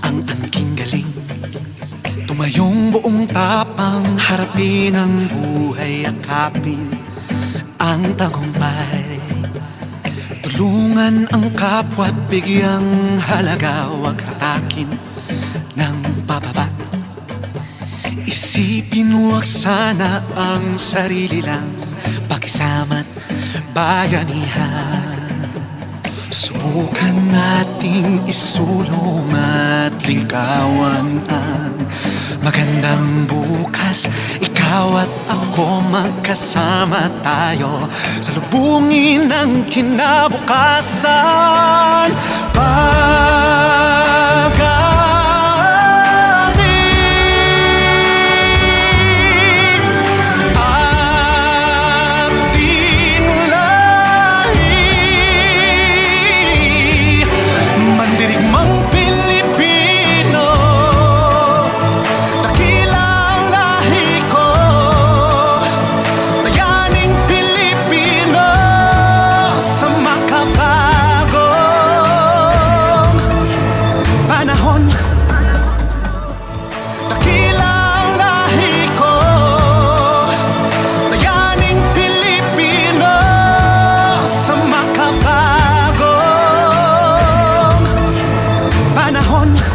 ang angking galing. Tumayong buong tapang, harapin ang buhay, yakapin ang tagumpay. Tulungan ang kapwa't bigyang halaga, huwag hatakin ng pababa. Isipin huwag sana ang sarili lang, pakisama't bayanihan. Subukan nating isulong at ligawan ang magandang bukas. Ikaw at ako magkasama tayo, salubungin ang kinabukasan.